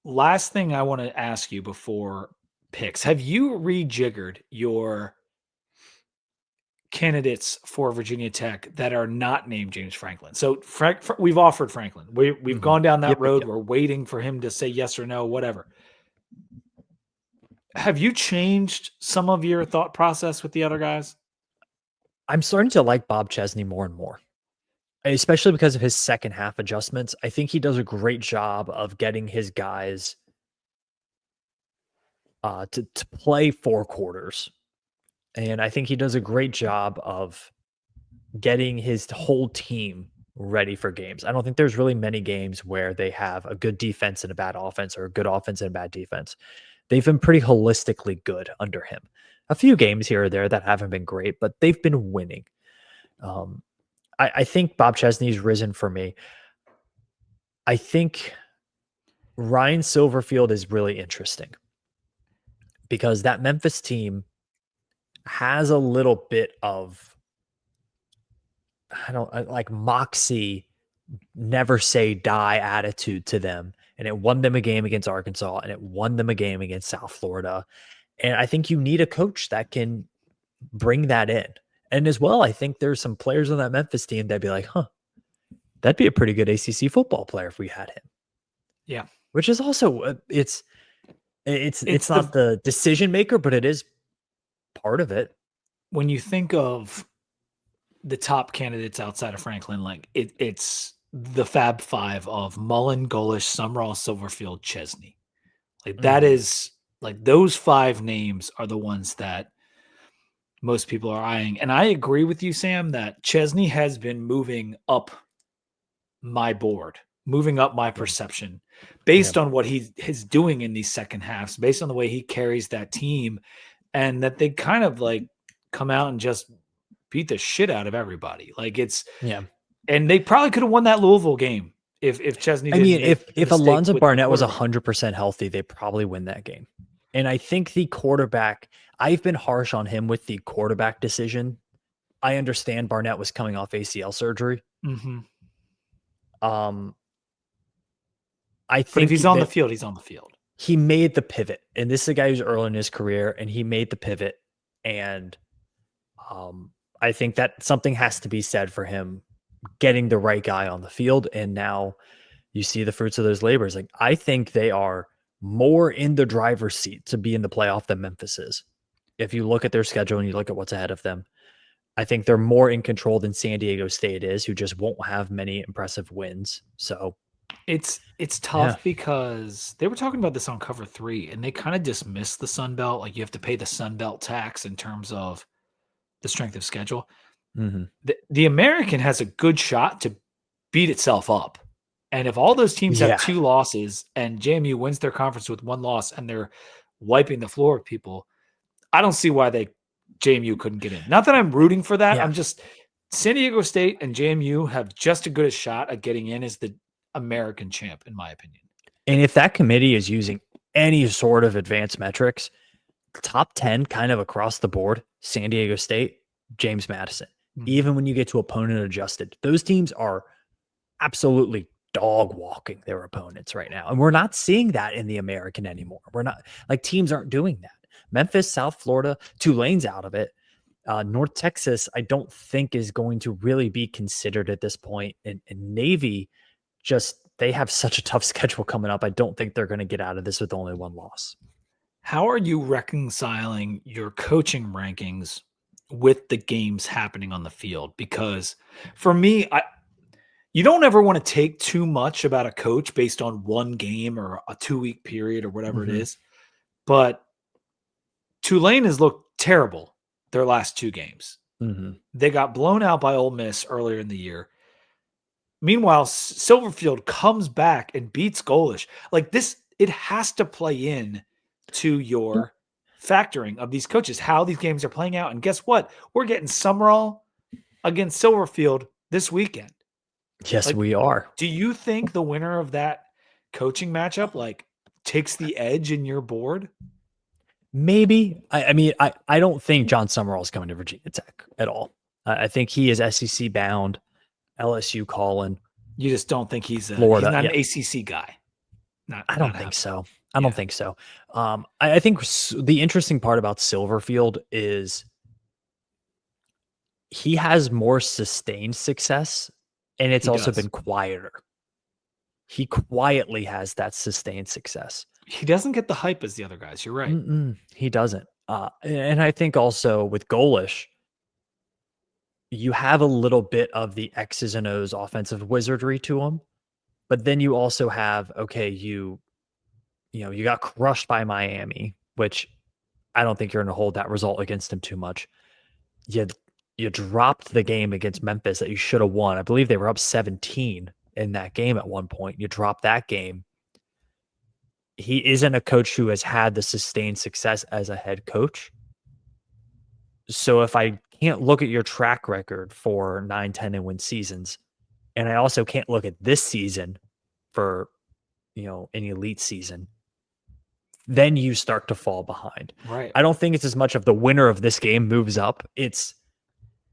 Last thing I want to ask you before picks. Have you rejiggered your candidates for Virginia Tech that are not named James Franklin? So we've offered Franklin. We've Mhm. gone down that Yep, yep, road. yep. We're waiting for him to say yes or no, whatever. Have you changed some of your thought process with the other guys? I'm starting to like Bob Chesney more and more, especially because of his second half adjustments. I think he does a great job of getting his guys to play 4 quarters. And I think he does a great job of getting his whole team ready for games. I don't think there's really many games where they have a good defense and a bad offense or a good offense and a bad defense. They've been pretty holistically good under him. A few games here or there that haven't been great, but they've been winning. Um, I think Bob Chesney's risen for me. I think Ryan Silverfield is really interesting because that Memphis team has a little bit of like moxie, never say die attitude to them. And it won them a game against Arkansas and it won them a game against South Florida. And I think you need a coach that can bring that in. And as well, I think there's some players on that Memphis team that'd be like, huh, that'd be a pretty good ACC football player if we had him. Yeah. Which is also It's it's the not the decision maker, but it is part of it. when you think of the top candidates outside of Franklin, like it's the Fab Five of Mullen, Golish, Summerall, Silverfield, Chesney. Like that Mhm. is like those five names are the ones that most people are eyeing. And I agree with you, Sam, that Chesney has been moving up my board, moving up my Yeah. perception Yeah. based on what he is doing in these second halves, based on the way he carries that team, and that they kind of like come out and just beat the shit out of everybody. Like it's Yeah. and they probably could have won that Louisville game if Chesney I didn't mean, make the if mistake Alonzo with the Barnett was quarterback. 100% healthy, they probably win that game. And I think the quarterback, I've been harsh on him with the quarterback decision. I understand Barnett was coming off ACL surgery. Mm-hmm. Um, I But if he's think on the that field, he's on the field. he made the pivot. And this is a guy who's early in his career, and he made the pivot. And I think that something has to be said for him getting the right guy on the field. And now you see the fruits of those labors. Like, I think they are more in the driver's seat to be in the playoff than Memphis is. If you look at their schedule and you look at what's ahead of them, I think they're more in control than San Diego State is, who just won't have many impressive wins. So, It's yeah. tough because they were talking about this on Cover 3, and they kind of dismissed the Sun Belt. Like you have to pay the Sun Belt tax in terms of the strength of schedule. Mm-hmm. The American has a good shot to beat itself up. And if all those teams have Yeah. 2 losses and JMU wins their conference with 1 loss and they're wiping the floor with people, I don't see why JMU couldn't get in. Not that I'm rooting for that. Yeah. I'm just San Diego State and JMU have just as good a shot at getting in as the American champ, in my opinion. And if that committee is using any sort of advanced metrics, top 10 kind of across the board, San Diego State, James Madison. Even when you get to opponent adjusted, those teams are absolutely dog walking their opponents right now. And we're not seeing that in the American anymore. We're not like teams aren't doing that. Memphis, South Florida, Tulane's out of it. North Texas, I don't think is going to really be considered at this point. And Navy, just they have such a tough schedule coming up. I don't think they're going to get out of this with only 1 loss. How are you reconciling your coaching rankings with the games happening on the field? Because for me, you don't ever want to take too much about a coach based on one game or a 2-week period or whatever it Mm-hmm. is. But Tulane has looked terrible their last 2 games. Mm-hmm. They got blown out by Ole Miss earlier in the year. Meanwhile, Silverfield comes back and beats Golish. Like this, it has to play in to your factoring of these coaches, how these games are playing out. And guess what? We're getting Summerall against Silverfield this weekend. Yes, Like, we are. do you think the winner of that coaching matchup like takes the edge in your board? Maybe. I mean, I don't think John Summerall is coming to Virginia Tech at all. I think he is SEC bound, LSU calling, You just don't think he's Florida. not an Yeah. ACC guy. Not I don't not think happening. so. I Yeah. don't think so. I think the interesting part about Silverfield is he has more sustained success, and it's He also does. been quieter. He quietly has that sustained success. He doesn't get the hype as the other guys. You're right. He doesn't. And I think also with Golish, you have a little bit of the X's and O's offensive wizardry to him, but then you also have okay, you got crushed by Miami, which I don't think you're going to hold that result against him too much. You you dropped the game against Memphis that you should have won. I believe they were up 17 in that game at one point. You dropped that game. He isn't a coach who has had the sustained success as a head coach. So if I can't look at your track record for 9, 10 and win seasons, and I also can't look at this season for, an elite season, then you start to fall behind. Right. I don't think it's as much of the winner of this game moves up. It's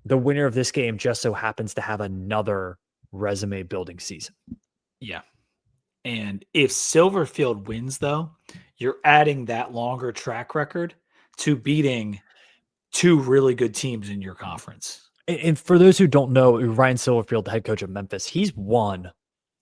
the winner of this game just so happens to have another resume building season. Yeah. And if Silverfield wins, though, you're adding that longer track record to beating two really good teams in your conference. And for those who don't know, Ryan Silverfield, the head coach of Memphis, he's won,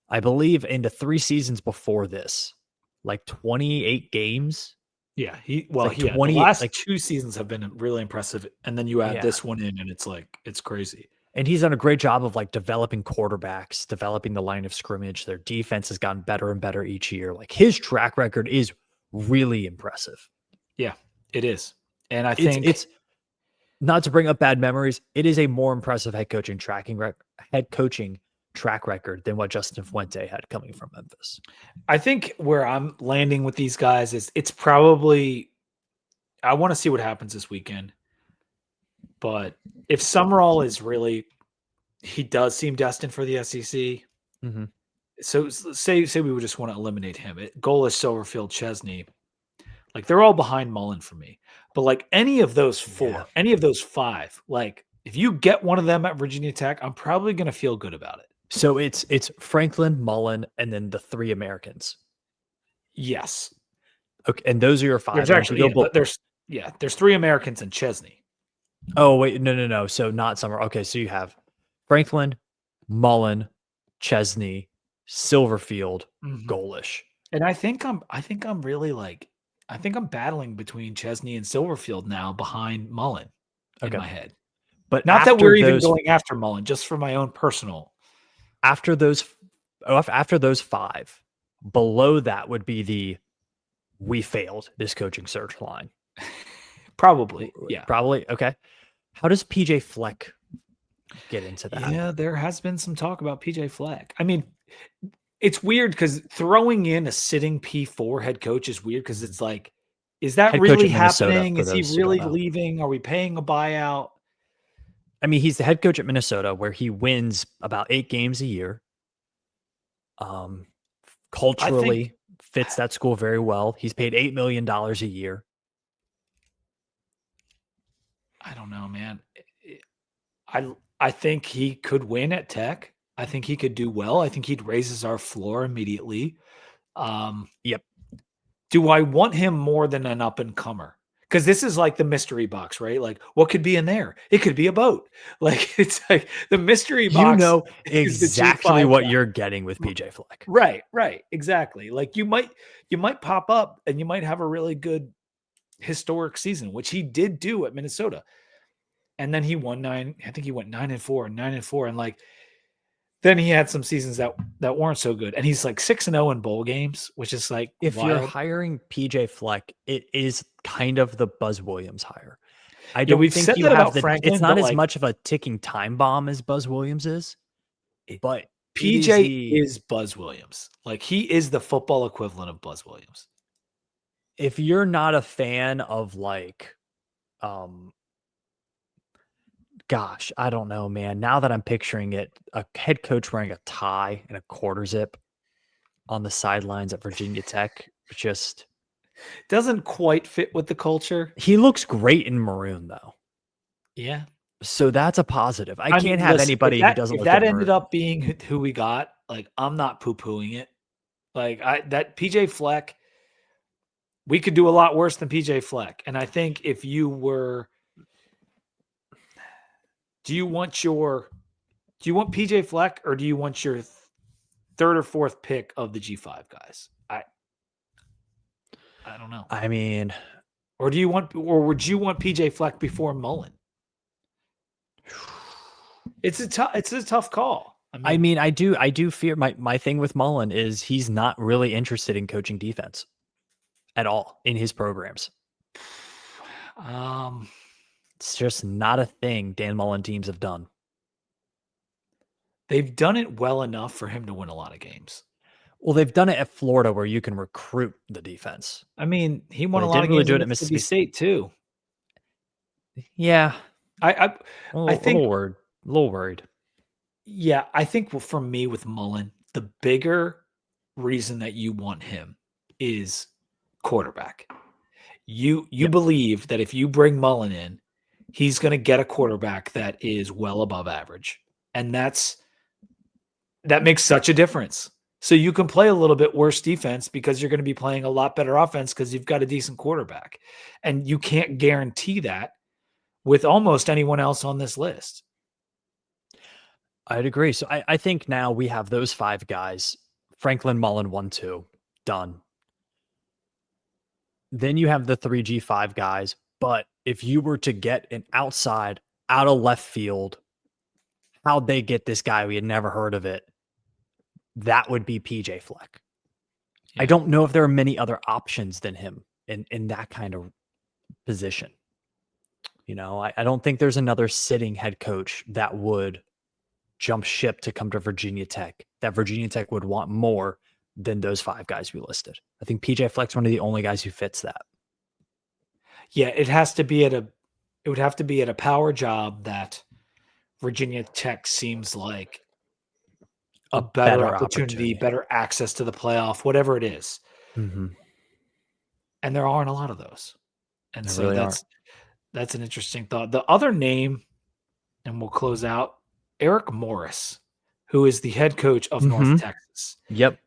I believe, in the 3 seasons before this, like 28 games. Yeah, Like the 20, last like 2 seasons have been really impressive, and then you add yeah. this one in, and it's crazy. And he's done a great job of like developing quarterbacks, developing the line of scrimmage. Their defense has gotten better and better each year. Like his track record is really impressive. Yeah, it is. And I think It's not to bring up bad memories. It is a more impressive head coaching track record than what Justin Fuente had coming from Memphis. I think where I'm landing with these guys is it's probably I want to see what happens this weekend. But if Summerall is really he does seem destined for the SEC. Mm-hmm. So say we would just want to eliminate him. Golish, Silverfield, Chesney, like they're all behind Mullen for me. But like any of those 4, any of those 5, like if you get one of them at Virginia Tech, I'm probably going to feel good about it. So it's Franklin, Mullen, and then the 3 Americans. Yes. Okay, and those are your 5. There's actually there's 3 Americans and Chesney. Oh wait, no. So not Summer. Okay, so you have Franklin, Mullen, Chesney, Silverfield, Golish. And I think I'm really I think I'm battling between Chesney and Silverfield now behind Mullen in my head. But not that we're even going after Mullen, just for my own personal. After those 5, below that would be we failed this coaching search line. Probably. Yeah. Probably. Okay. How does PJ Fleck get into that? Yeah, there has been some talk about PJ Fleck. I mean, it's weird because throwing in a sitting P4 head coach is weird because it's like, is that head really happening? Is he really leaving? Are we paying a buyout? I mean, he's the head coach at Minnesota where he wins about 8 games a year. Culturally fits that school very well. He's paid $8 million a year. I don't know, man. I think he could win at Tech. I think he could do well. I think he'd raises our floor immediately. Yep. Do I want him more than an up and comer? Because this is like the mystery box, right? Like, what could be in there? It could be a boat. Like, it's like the mystery box. You know exactly what you're getting with PJ Fleck. Right. Exactly. Like you might pop up and you might have a really good historic season, which he did do at Minnesota. And then he won 9. I think he went 9-4 and 9-4. And like, then he had some seasons that weren't so good. And he's like 6-0 in bowl games, which is like, if wild. You're hiring PJ Fleck, it is kind of the Buzz Williams hire. I don't think you have Franklin, it's not as much of a ticking time bomb as Buzz Williams is, but PJ is Buzz Williams. Like he is the football equivalent of Buzz Williams. If you're not a fan of like, gosh, I don't know, man. Now that I'm picturing it, a head coach wearing a tie and a quarter zip on the sidelines at Virginia Tech just doesn't quite fit with the culture. He looks great in maroon, though. Yeah. So that's a positive. I can't have anybody who doesn't. If that ended up being who we got, like I'm not poo-pooing it. Like that PJ Fleck, we could do a lot worse than PJ Fleck. And I think if you were, do you want PJ Fleck or do you want your third or fourth pick of the G5 guys? I don't know. I mean, Or would you want PJ Fleck before Mullen? It's a tough call. I mean, I do fear my thing with Mullen is he's not really interested in coaching defense at all in his programs. It's just not a thing Dan Mullen teams have done. They've done it well enough for him to win a lot of games. Well, they've done it at Florida where you can recruit the defense. I mean, he won a They lot of didn't really games do at it at Mississippi Mississippi State too. Yeah, I think a little worried. Yeah, I think for me with Mullen, the bigger reason that you want him is quarterback. You believe that if you bring Mullen in, he's going to get a quarterback that is well above average. And that makes such a difference. So you can play a little bit worse defense because you're going to be playing a lot better offense because you've got a decent quarterback. And you can't guarantee that with almost anyone else on this list. I'd agree. So I think now we have those 5 guys. Franklin, Mullen, 1, 2, done. Then you have the 3 G5 guys. But if you were to get an outside, out of left field, how'd they get this guy? We had never heard of it. That would be PJ Fleck. Yeah. I don't know if there are many other options than him in that kind of position. You know, I don't think there's another sitting head coach that would jump ship to come to Virginia Tech, that Virginia Tech would want more than those 5 guys we listed. I think PJ Fleck's one of the only guys who fits that. Yeah, it would have to be at a power job that Virginia Tech seems like a better opportunity, better access to the playoff, whatever it is. Mm-hmm. And there aren't a lot of those. And there so really that's an interesting thought. The other name, and we'll close out, Eric Morris, who is the head coach of North Texas. Yep.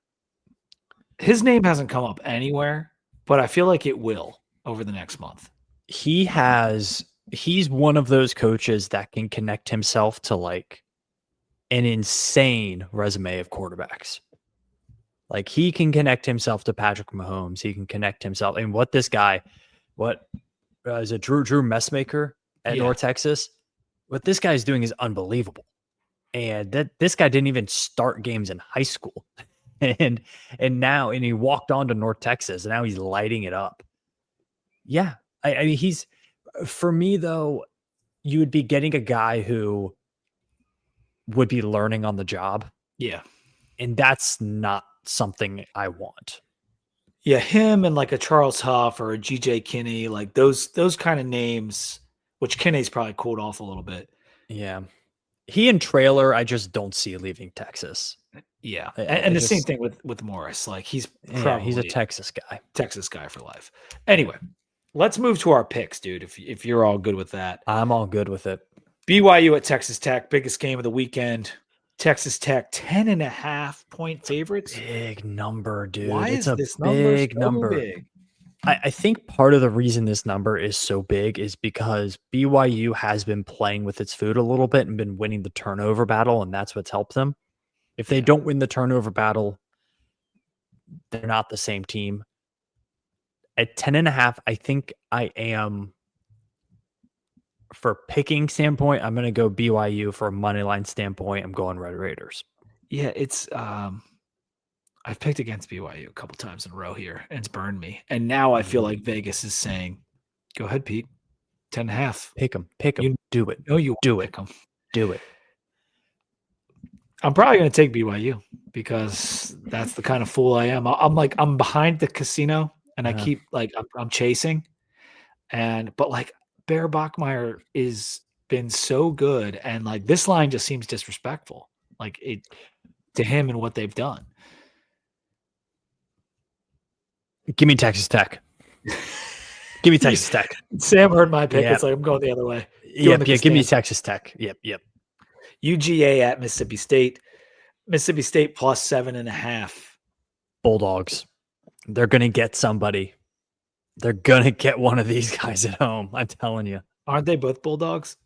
His name hasn't come up anywhere, but I feel like it will over the next month. He's one of those coaches that can connect himself to like an insane resume of quarterbacks. Like he can connect himself to Patrick Mahomes. He can connect himself. And what this guy, is it Drew Messmaker at North Texas? What this guy's doing is unbelievable. And this guy didn't even start games in high school. And he walked on to North Texas and now he's lighting it up. Yeah. I mean, for me though, you would be getting a guy who would be learning on the job. Yeah. And that's not something I want. Yeah. Him and like a Charles Huff or a GJ Kinney, like those kind of names, which Kinney's probably cooled off a little bit. Yeah. He and Traylor, I just don't see leaving Texas. Yeah. And the same thing with Morris. Like he's a Texas guy for life. Anyway, let's move to our picks, dude. If you're all good with that. I'm all good with it. BYU at Texas Tech, biggest game of the weekend. Texas Tech, 10.5 point favorites. Big number, dude. Why it's is this big number? Big. I think part of the reason this number is so big is because BYU has been playing with its food a little bit and been winning the turnover battle, and that's what's helped them. If they don't win the turnover battle, they're not the same team. At 10.5, I think I am, for picking standpoint, I'm going to go BYU. For a money line standpoint, I'm going Red Raiders. Yeah, it's I've picked against BYU a couple times in a row here, and it's burned me. And now I feel like Vegas is saying, "Go ahead, Pete, 10.5. Pick them. Do it. No, you do it. Do it." I'm probably going to take BYU because that's the kind of fool I am. I'm behind the casino, and I keep I'm chasing, but Bear Bachmeier is been so good, and like this line just seems disrespectful, to him and what they've done. Give me Texas Tech. Give me Texas Tech. Sam heard my pick. Yep. It's like I'm going the other way. Give me Texas Tech. Yep. UGA at Mississippi State. Mississippi State plus 7.5. Bulldogs. They're going to get somebody. They're going to get one of these guys at home. I'm telling you. Aren't they both Bulldogs?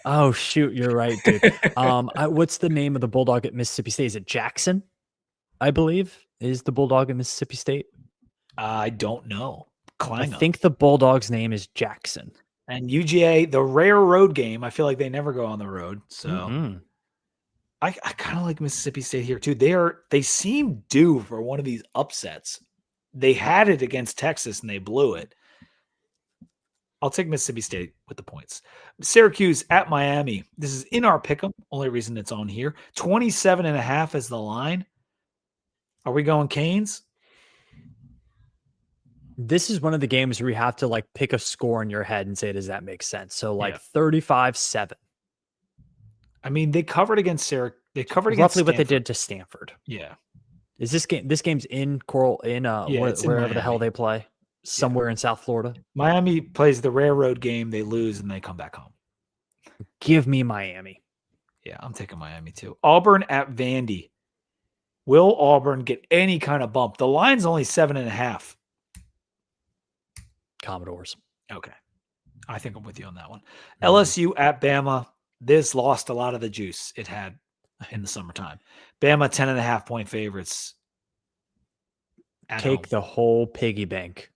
Oh, shoot. You're right, dude. What's the name of the Bulldog at Mississippi State? Is it Jackson? I believe is the Bulldog at Mississippi State. I don't know. I think the Bulldog's name is Jackson. And UGA, the rare road game, I feel like they never go on the road. So I kind of like Mississippi State here too. They seem due for one of these upsets. They had it against Texas and they blew it. I'll take Mississippi State with the points. Syracuse at Miami. This is in our pick'em. Only reason it's on here. 27.5 is the line. Are we going Canes? This is one of the games where you have to like pick a score in your head and say, does that make sense? So like 35-7. I mean, they covered against Syracuse. They covered against roughly Stanford. What they did to Stanford. Yeah. Is this game? This game's in Coral wherever the hell they play, somewhere in South Florida. Miami plays the rare road game. They lose and they come back home. Give me Miami. Yeah, I'm taking Miami too. Auburn at Vandy. Will Auburn get any kind of bump? The line's only 7.5. Commodores. Okay. I think I'm with you on that one. LSU at Bama. This lost a lot of the juice it had in the summertime. Bama 10.5 point favorites. Take the whole piggy bank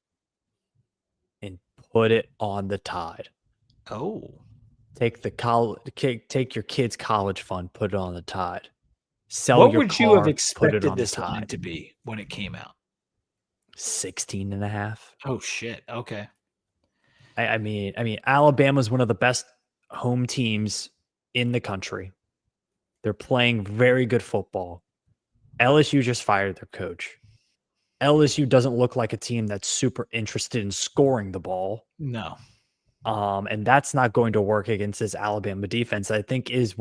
and put it on the Tide. Oh. Take your kid's college fund, put it on the Tide. What would you have expected this line to be when it came out? 16.5. Oh shit. Okay. I mean, Alabama's one of the best home teams in the country. They're playing very good football. LSU just fired their coach. LSU doesn't look like a team that's super interested in scoring the ball. No. And that's not going to work against this Alabama defense. I think is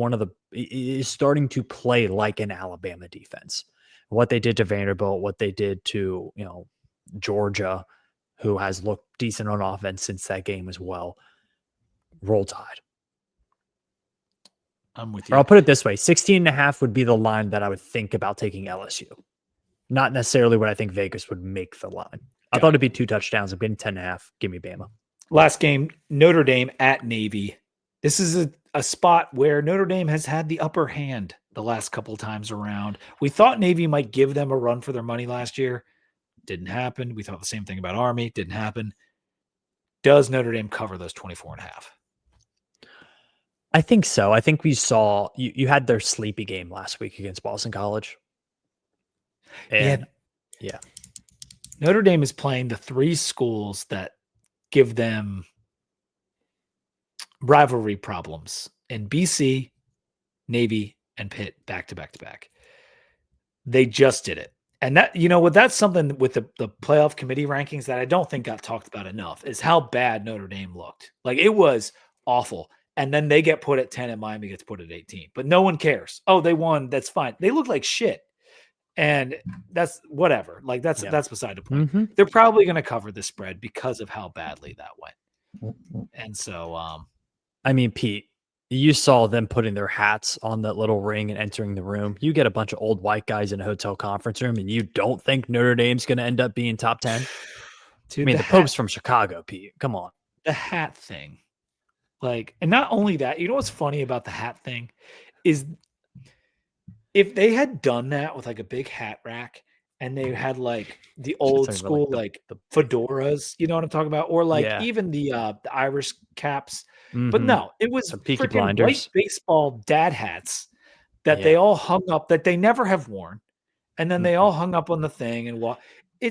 starting to play like an Alabama defense. What they did to Vanderbilt, what they did to, Georgia, who has looked decent on offense since that game as well. Roll Tide. I'm with you. Or I'll put it this way. 16.5 would be the line that I would think about taking LSU. Not necessarily what I think Vegas would make the line. I thought it'd be 2 touchdowns. I'm getting 10.5. Give me Bama. Last game, Notre Dame at Navy. This is a spot where Notre Dame has had the upper hand the last couple times around. We thought Navy might give them a run for their money last year. Didn't happen. We thought the same thing about Army. Didn't happen. Does Notre Dame cover those 24.5? I think so. I think we saw you had their sleepy game last week against Boston College. And yeah. Notre Dame is playing the 3 schools that give them rivalry problems in BC, Navy, and Pitt back to back to back. They just did it. And that, that's something with the playoff committee rankings that I don't think got talked about enough is how bad Notre Dame looked. Like it was awful. And then they get put at 10 and Miami gets put at 18. But no one cares. Oh, they won. That's fine. They look like shit. And that's whatever. Like that's beside the point. Mm-hmm. They're probably going to cover the spread because of how badly that went. And so, I mean, Pete, you saw them putting their hats on that little ring and entering the room. You get a bunch of old white guys in a hotel conference room, and you don't think Notre Dame's going to end up being top 10? Dude, I mean, the Pope's from Chicago, Pete. Come on. The hat thing. Like, and not only that, you know what's funny about the hat thing is if they had done that with like a big hat rack and they had like the old school, like the fedoras, you know what I'm talking about? Or like even the Irish caps. Mm-hmm. But no, it was freaking white baseball dad hats that they all hung up that they never have worn. And then they all hung up on the thing and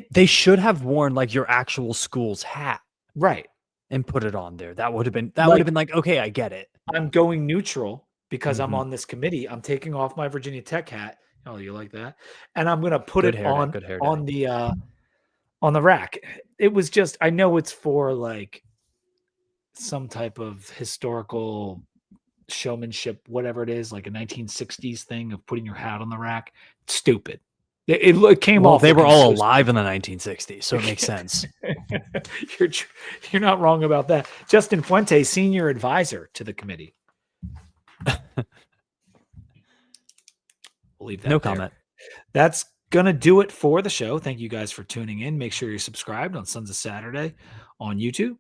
they should have worn like your actual school's hat. Right. And put it on there. That would have been like, okay, I get it. I'm going neutral because I'm on this committee. I'm taking off my Virginia Tech hat. Oh, you like that? And I'm going to put it on the rack. It was just, I know it's for like some type of historical showmanship, whatever it is, like a 1960s thing of putting your hat on the rack. Stupid. It came off. They were all alive in the 1960s, so it makes sense. You're not wrong about that. Justin Fuente, senior advisor to the committee. We'll leave that. No comment. That's gonna do it for the show. Thank you guys for tuning in. Make sure you're subscribed on Sons of Saturday on YouTube,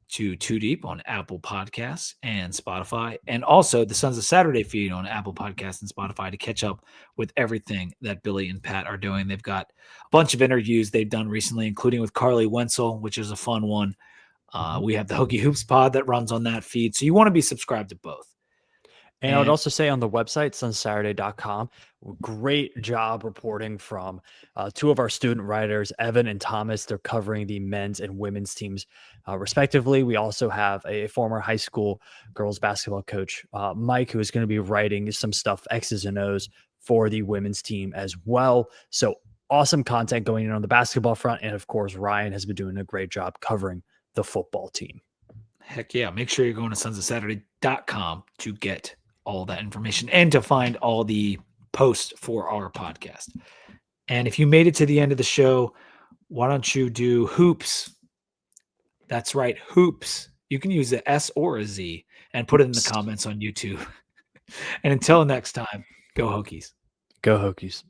to Too Deep on Apple Podcasts and Spotify, and also the Sons of Saturday feed on Apple Podcasts and Spotify to catch up with everything that Billy and Pat are doing. They've got a bunch of interviews they've done recently, including with Carly Wenzel, which is a fun one. We have the Hookie Hoops pod that runs on that feed. So you want to be subscribed to both. And I would also say on the website, sunsaturday.com, great job reporting from two of our student writers, Evan and Thomas. They're covering the men's and women's teams, respectively. We also have a former high school girls basketball coach, Mike, who is going to be writing some stuff, X's and O's, for the women's team as well. So awesome content going in on the basketball front. And of course, Ryan has been doing a great job covering the football team. Heck yeah. Make sure you're going to sonsofsaturday.com to get all that information and to find all the posts for our podcast. And if you made it to the end of the show, why don't you do hoops? That's right, hoops. You can use a S or a Z and put it in the comments on YouTube. And until next time, go Hokies. Go Hokies.